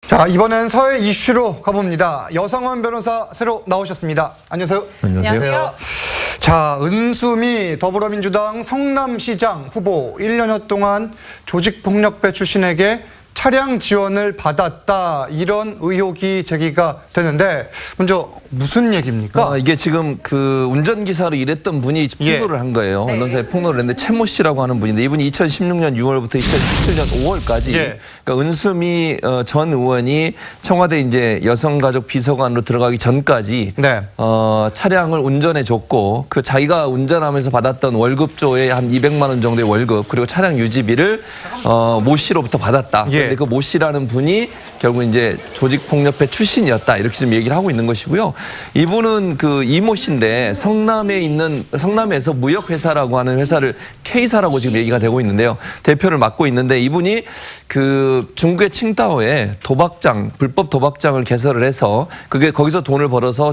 자, 이번엔 사회 이슈로 가봅니다. 여성원 변호사 새로 나오셨습니다. 안녕하세요. 안녕하세요. 자, 은수미 더불어민주당 성남시장 후보 1년여 동안 조직폭력배 출신에게 차량 지원을 받았다, 이런 의혹이 제기가 되는데, 먼저 무슨 얘기입니까? 이게 지금 그 운전기사로 일했던 분이 폭로를 한 거예요. 네. 언론사에 폭로를 했는데 최모 씨라고 하는 분인데, 이분이 2016년 6월부터 2017년 5월까지 그러니까 은수미 전 의원이 청와대 이제 여성가족 비서관으로 들어가기 전까지 차량을 운전해 줬고, 그 자기가 운전하면서 받았던 월급조의 한 200만 원 정도의 월급, 그리고 차량 유지비를 모 씨로부터 받았다. 근데 그 모 씨라는 분이 결국 이제 조직폭력배 출신이었다, 이렇게 지금 얘기를 하고 있는 것이고요. 이분은 그 이모 씨인데 성남에서 무역회사라고 하는 회사를 K사라고 지금 얘기가 되고 있는데요. 대표를 맡고 있는데, 이분이 그 중국의 칭다오에 도박장, 불법 도박장을 개설을 해서 그게 거기서 돈을 벌어서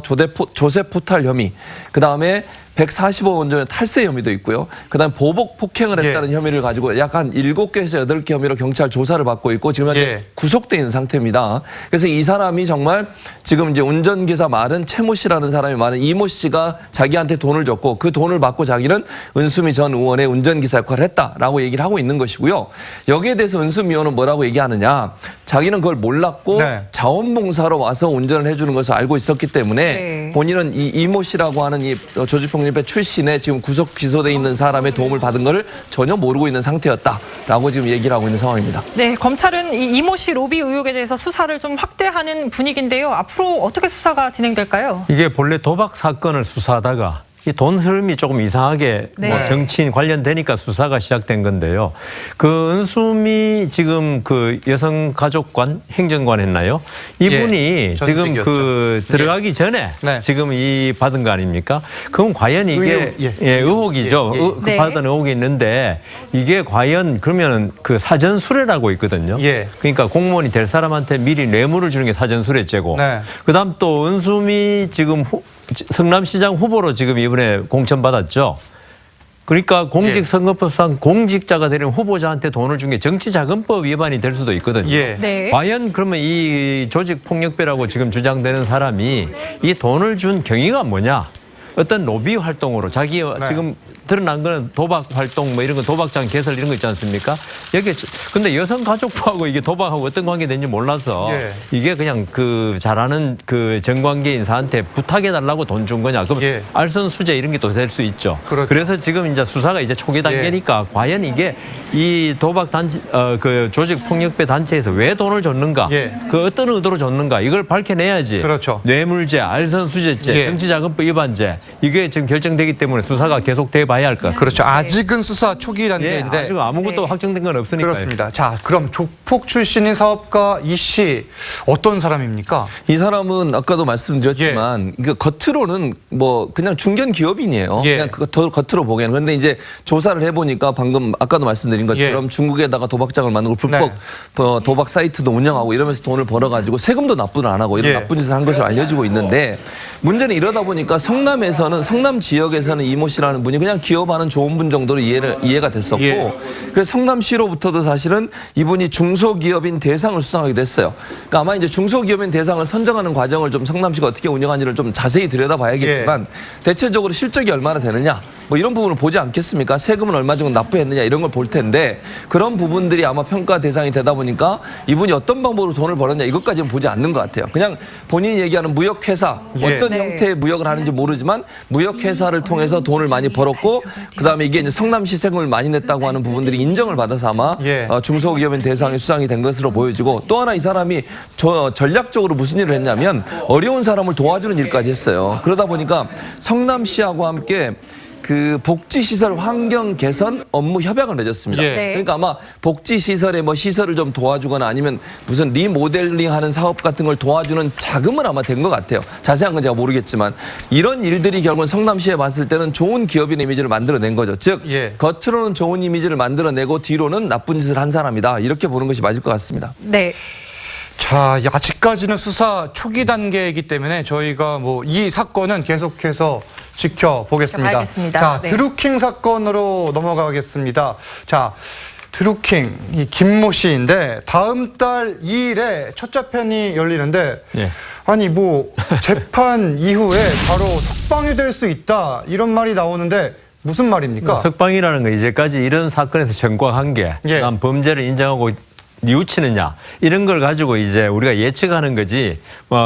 조세 포탈 혐의, 그 다음에 140억 원 정도의 탈세 혐의도 있고요. 그다음 보복 폭행을 했다는 혐의를 가지고 약 한 7개에서 8개 혐의로 경찰 조사를 받고 있고, 지금 현재 구속돼 있는 상태입니다. 그래서 이 사람이 정말 지금 이제 운전기사 말은 최모 씨라는 사람이 말은 이모 씨가 자기한테 돈을 줬고, 그 돈을 받고 자기는 은수미 전 의원의 운전기사 역할을 했다라고 얘기를 하고 있는 것이고요. 여기에 대해서 은수미 의원은 뭐라고 얘기하느냐. 자기는 그걸 몰랐고 자원봉사로 와서 운전을 해주는 것을 알고 있었기 때문에 본인은 이 이모 씨라고 하는 이 조직폭력배 출신의 지금 구속 기소돼 있는 사람의 도움을 받은 것을 전혀 모르고 있는 상태였다라고 지금 얘기를 하고 있는 상황입니다. 네, 검찰은 이 이모 씨 로비 의혹에 대해서 수사를 좀 확대하는 분위기인데요. 앞으로 어떻게 수사가 진행될까요? 이게 본래 도박 사건을 수사하다가 이 돈 흐름이 조금 이상하게 뭐 정치인 관련되니까 수사가 시작된 건데요. 그 은수미 지금 그 여성가족관 행정관 했나요? 이분이 지금 그 들어가기 전에 지금 이 받은 거 아닙니까? 그럼 과연 이게 의혹이죠. 그 받은 의혹이 있는데, 이게 과연 그러면 그 사전수뢰라고 있거든요. 그러니까 공무원이 될 사람한테 미리 뇌물을 주는 게 사전수뢰죄고, 그다음 또 은수미 지금 성남시장 후보로 지금 이번에 공천받았죠. 그러니까 공직선거법상 공직자가 되는 후보자한테 돈을 준 게 정치자금법 위반이 될 수도 있거든요. 과연 그러면 이 조직폭력배라고 지금 주장되는 사람이 이 돈을 준 경위가 뭐냐? 어떤 로비 활동으로 자기 지금 드러난 거는 도박 활동 뭐 이런 거, 도박장 개설 이런 거 있지 않습니까? 여기 근데 여성가족부하고 이게 도박하고 어떤 관계 되는지 몰라서 이게 그냥 그 잘하는 그 정관계 인사한테 부탁해 달라고 돈 준 거냐? 그럼 알선 수재 이런 게 또 될 수 있죠. 그래서 지금 이제 수사가 이제 초기 단계니까 과연 이게 이 도박 단체 그 조직 폭력배 단체에서 왜 돈을 줬는가? 그 어떤 의도로 줬는가? 이걸 밝혀내야지. 뇌물죄, 알선 수재죄, 정치자금법 위반죄, 이게 지금 결정되기 때문에 수사가 계속돼 봐야 할 것 같습니다. 그렇죠. 아직은 수사 초기 단계인데 아직 아무것도 확정된 건 없으니까요. 그렇습니다. 자, 그럼 조폭 출신인 사업가 이 씨 어떤 사람입니까? 이 사람은 아까도 말씀드렸지만 그 겉으로는 뭐 그냥 중견 기업인이에요. 그냥 겉으로 보기에는. 그런데 이제 조사를 해보니까 방금 아까도 말씀드린 것처럼 중국에다가 도박장을 만들고 불법 도박 사이트도 운영하고 이러면서 돈을 벌어가지고 세금도 납부를 안 하고 이런 나쁜 짓을 한 것으로 알려지고 있는데, 문제는 이러다 보니까 성남 지역에서는 이모 씨라는 분이 그냥 기업하는 좋은 분 정도로 이해가 됐었고, 그래서 성남시로부터도 사실은 이분이 중소기업인 대상을 수상하기도 했어요. 그러니까 아마 이제 중소기업인 대상을 선정하는 과정을 좀 성남시가 어떻게 운영하는지를 좀 자세히 들여다봐야겠지만 대체적으로 실적이 얼마나 되느냐, 뭐 이런 부분을 보지 않겠습니까? 세금은 얼마 정도 납부했느냐 이런 걸 볼 텐데, 그런 부분들이 아마 평가 대상이 되다 보니까 이분이 어떤 방법으로 돈을 벌었냐 이것까지는 보지 않는 것 같아요. 그냥 본인이 얘기하는 무역회사, 어떤 형태의 무역을 하는지 모르지만 무역회사를 통해서 돈을 많이 벌었고, 그다음에 이게 이제 성남시 세금을 많이 냈다고 하는 부분들이 인정을 받아서 아마 중소기업인 대상이 수상이 된 것으로 보여지고, 또 하나 이 사람이 전략적으로 무슨 일을 했냐면 어려운 사람을 도와주는 일까지 했어요. 그러다 보니까 성남시하고 함께 그 복지시설 환경 개선 업무 협약을 맺었습니다. 그러니까 아마 복지시설에 뭐 시설을 좀 도와주거나 아니면 무슨 리모델링 하는 사업 같은 걸 도와주는 자금은 아마 된 것 같아요. 자세한 건 제가 모르겠지만 이런 일들이 결국은 성남시에 봤을 때는 좋은 기업인 이미지를 만들어낸 거죠. 즉 겉으로는 좋은 이미지를 만들어내고 뒤로는 나쁜 짓을 한 사람이다, 이렇게 보는 것이 맞을 것 같습니다. 자, 아직까지는 수사 초기 단계이기 때문에 저희가 뭐 이 사건은 계속해서 지켜보겠습니다. 알겠습니다. 자, 드루킹 사건으로 넘어가겠습니다. 자, 드루킹 이 김모 씨인데 다음 달 2일에 첫 재판이 열리는데 예. 아니 뭐 재판 이후에 바로 석방이 될 수 있다 이런 말이 나오는데 무슨 말입니까? 석방이라는 건 이제까지 이런 사건에서 전과한 게 예. 난 범죄를 인정하고 뉘우치느냐 이런 걸 가지고 이제 우리가 예측하는 거지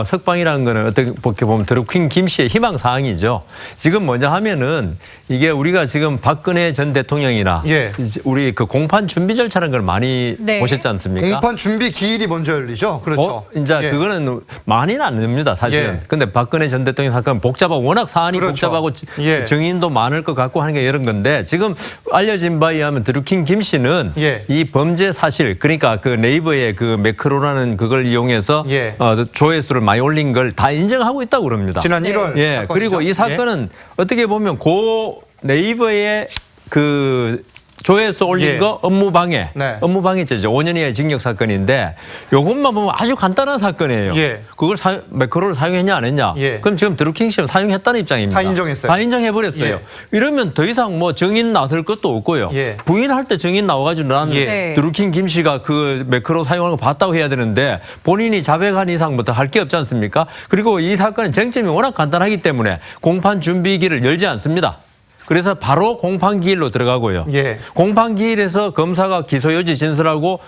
석방이라는 거는 어떻게 보면 드루킹 김 씨의 희망 사항이죠. 지금 먼저 하면은 이게 우리가 지금 박근혜 전 대통령이나 예. 우리 그 공판 준비 절차라는 걸 많이 네. 보셨지 않습니까? 공판 준비 기일이 먼저 열리죠. 그렇죠. 이제 예. 그거는 많이는 안 됩니다, 사실은. 예. 근데 박근혜 전 대통령 사건은 복잡하고 워낙 사안이 그렇죠. 복잡하고 예. 증인도 많을 것 같고 하는 게 이런 건데 지금 알려진 바에 의하면 드루킹 김 씨는 예. 이 범죄 사실 그러니까 그 네이버의 그 매크로라는 그걸 이용해서 예. 조회수를 많이 올린 걸 다 인정하고 있다고 그럽니다. 지난 네. 1월 예. 사건이죠. 그리고 이 사건은 어떻게 보면 고 네이버의 그 조회수 올린 예. 거 업무방해. 네. 업무방해죄죠. 5년 이하의 징역 사건인데 요것만 보면 아주 간단한 사건이에요. 예. 그걸 매크로를 사용했냐 안 했냐. 예. 그럼 지금 드루킹 씨는 사용했다는 입장입니다. 다 인정했어요. 다 인정해버렸어요. 예. 이러면 더 이상 뭐 증인 나설 것도 없고요. 예. 부인할 때 증인 나와가지고 나는 예. 드루킹 김 씨가 그 매크로 사용하는 거 봤다고 해야 되는데 본인이 자백한 이상부터 할 게 없지 않습니까? 그리고 이 사건은 쟁점이 워낙 간단하기 때문에 공판 준비기를 열지 않습니다. 그래서 바로 공판기일로 들어가고요. 예. 공판기일에서 검사가 기소유지 진술하고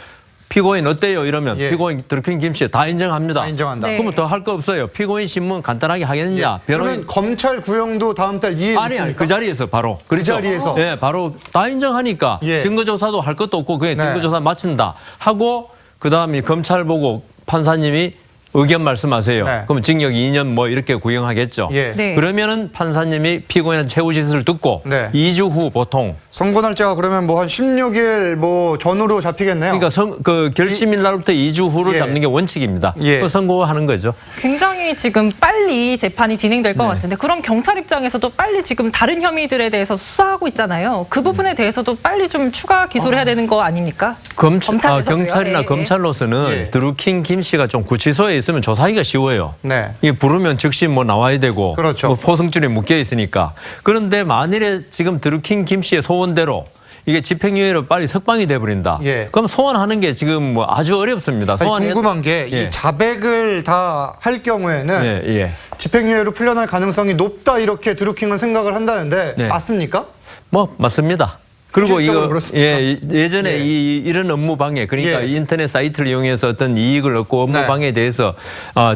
피고인 어때요? 이러면 예. 피고인 드루킹 김 씨 다 인정합니다. 다 인정한다. 네. 그러면 더 할 거 없어요. 피고인 신문 간단하게 하겠느냐. 그러면 검찰 구형도 다음 달 2일 아니 있습니까? 그 자리에서 바로 그 자리에서 예, 바로 다 인정하니까 예. 증거조사도 할 것도 없고 그냥 네. 증거조사 마친다 하고 그다음에 검찰 보고 판사님이 의견 말씀하세요. 네. 그럼 징역 2년 뭐 이렇게 구형하겠죠. 예. 네. 그러면은 판사님이 피고인한테 최후 진술을 듣고 네. 2주 후 보통 선고 날짜가 그러면 뭐 한 16일 뭐 전후로 잡히겠네요. 그러니까 그 결심일 날부터 2주 후를 예. 잡는 게 원칙입니다. 예. 그 선고하는 거죠. 굉장히 지금 빨리 재판이 진행될 것 네. 같은데 그럼 경찰 입장에서도 빨리 지금 다른 혐의들에 대해서 수사하고 있잖아요. 그 부분에 대해서도 빨리 좀 추가 기소를 해야 되는 거 아닙니까? 검찰에서도요. 경찰이나 예. 검찰로서는 예. 드루킹 김 씨가 좀 구치소에 있으면 조사하기가 쉬워요. 네. 이 부르면 즉시 뭐 나와야 되고 그렇죠. 뭐 포승줄에 묶여 있으니까. 그런데 만일에 지금 드루킹 김 씨의 소원대로 이게 집행유예로 빨리 석방이 돼버린다. 예. 그럼 소환하는 게 지금 뭐 아주 어렵습니다. 아니, 궁금한 게 이 예. 자백을 다 할 경우에는 예, 예. 집행유예로 풀려날 가능성이 높다 이렇게 드루킹은 생각을 한다는데 네. 맞습니까? 뭐 맞습니다. 그리고 실질적으로 이거 그렇습니까? 예전에 예. 이런 업무 방해 그러니까 예. 인터넷 사이트를 이용해서 어떤 이익을 얻고 업무 네. 방해에 대해서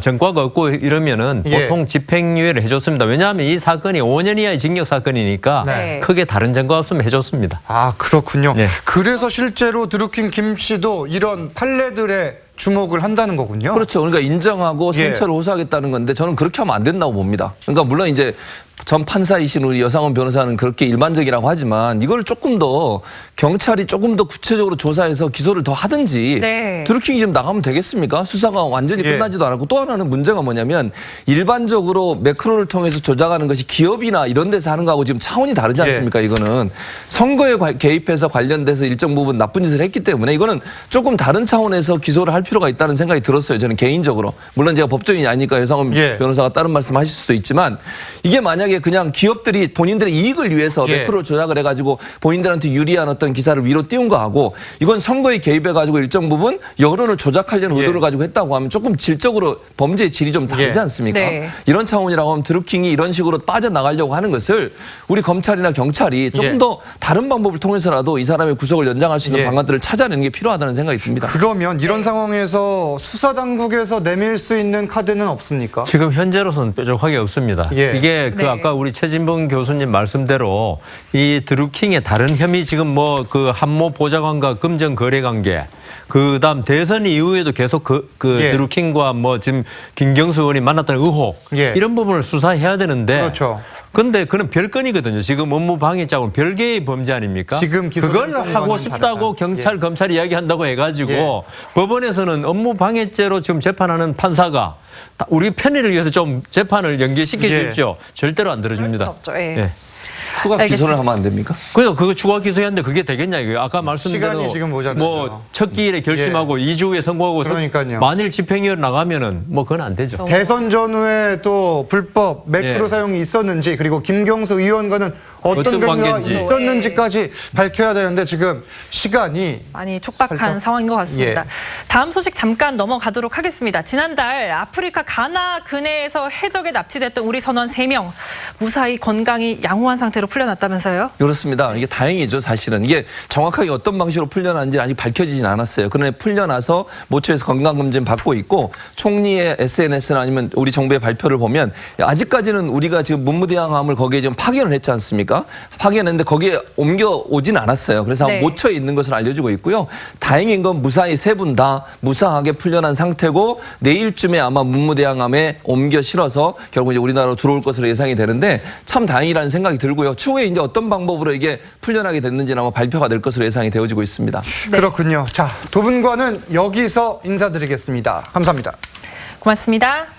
전과가 없고 이러면은 예. 보통 집행유예를 해줬습니다. 왜냐하면 이 사건이 5년 이하의 징역 사건이니까 네. 크게 다른 전과 없으면 해줬습니다. 아 그렇군요. 네. 그래서 실제로 드루킹 김 씨도 이런 판례들의 주목을 한다는 거군요. 그렇죠. 그러니까 인정하고 예. 상처를 호소하겠다는 건데 저는 그렇게 하면 안 된다고 봅니다. 그러니까 물론 이제 전 판사이신 우리 여상원 변호사는 그렇게 일반적이라고 하지만 이걸 조금 더 경찰이 조금 더 구체적으로 조사해서 기소를 더 하든지 네. 드루킹이 지금 나가면 되겠습니까? 수사가 완전히 예. 끝나지도 않았고 또 하나는 문제가 뭐냐면 일반적으로 매크로를 통해서 조작하는 것이 기업이나 이런 데서 하는 거하고 지금 차원이 다르지 예. 않습니까? 이거는 선거에 개입해서 관련돼서 일정 부분 나쁜 짓을 했기 때문에 이거는 조금 다른 차원에서 기소를 할 필요가 있다는 생각이 들었어요. 저는 개인적으로. 물론 제가 법조인이 아니니까 여상원 예. 변호사가 다른 말씀하실 수도 있지만 이게 만약에 그냥 기업들이 본인들의 이익을 위해서 예. 매크로 조작을 해가지고 본인들한테 유리한 어떤 기사를 위로 띄운 거하고 이건 선거에 개입해가지고 일정 부분 여론을 조작하려는 예. 의도를 가지고 했다고 하면 조금 질적으로 범죄의 질이 좀 다르지 예. 않습니까? 네. 이런 차원이라고 하면 드루킹이 이런 식으로 빠져나가려고 하는 것을 우리 검찰이나 경찰이 조금 예. 더 다른 방법을 통해서라도 이 사람의 구속을 연장할 수 있는 예. 방안들을 찾아내는 게 필요하다는 생각이 듭니다. 그러면 이런 네. 상황에서 수사 당국에서 내밀 수 있는 카드는 없습니까? 지금 현재로서는 뾰족하게 없습니다. 예. 이게 그 네. 아까 우리 최진봉 교수님 말씀대로 이 드루킹의 다른 혐의 지금 뭐 그 한모 보좌관과 금전 거래 관계 그다음 대선 이후에도 계속 그 예. 드루킹과 뭐 지금 김경수 의원이 만났다는 의혹 예. 이런 부분을 수사해야 되는데 그렇죠. 근데 그는 별건이거든요. 지금 업무 방해죄하고는 별개의 범죄 아닙니까? 지금 기소된 그걸 건과는 하고 싶다고 다르다. 경찰, 예. 검찰이 이야기한다고 해가지고 예. 법원에서는 업무 방해죄로 지금 재판하는 판사가 우리 편의를 위해서 좀 재판을 연기시켜 예. 주십시오. 절대로 안 그럴 들어줍니다. 수는 없죠. 예. 예. 추가 알겠습니다. 기소를 하면 안 됩니까? 그래서 그거 추가 기소했는데 그게 되겠냐 이거예요. 아까 말씀드린 시간이 대로 지금 모자라죠. 뭐 첫 기일에 결심하고 2주 후에 선고하고 그러니까요. 만일 집행유예 나가면은 뭐 그건 안 되죠. 대선 전후에 또 불법 매크로 예. 사용이 있었는지 그리고 김경수 의원과는 어떤 경우가 관계인지. 있었는지까지 밝혀야 되는데 지금 시간이 많이 촉박한 살짝- 상황인 것 같습니다. 예. 다음 소식 잠깐 넘어가도록 하겠습니다. 지난달 아프리카 가나 근해에서 해적에 납치됐던 우리 선원 3명 무사히 건강히 양호한 상태로 풀려났다면서요? 그렇습니다. 이게 다행이죠, 사실은. 이게 정확하게 어떤 방식으로 풀려났는지 아직 밝혀지진 않았어요. 그런데 풀려나서 모처에서 건강검진 받고 있고 총리의 SNS나 아니면 우리 정부의 발표를 보면 아직까지는 우리가 지금 문무대항함을 거기에 지금 파견을 했지 않습니까? 파견했는데 거기에 옮겨오진 않았어요. 그래서 네. 모처에 있는 것으로 알려지고 있고요. 다행인 건 무사히 3분 다 무사하게 풀려난 상태고 내일쯤에 아마 문무대항함에 옮겨 실어서 결국 이제 우리나라로 들어올 것으로 예상이 되는데 참 다행이라는 생각이 들고요. 추후에 이제 어떤 방법으로 이게 풀려나게 됐는지는 아마 발표가 될 것으로 예상이 되어지고 있습니다. 네. 그렇군요. 자, 두 분과는 여기서 인사드리겠습니다. 감사합니다. 고맙습니다.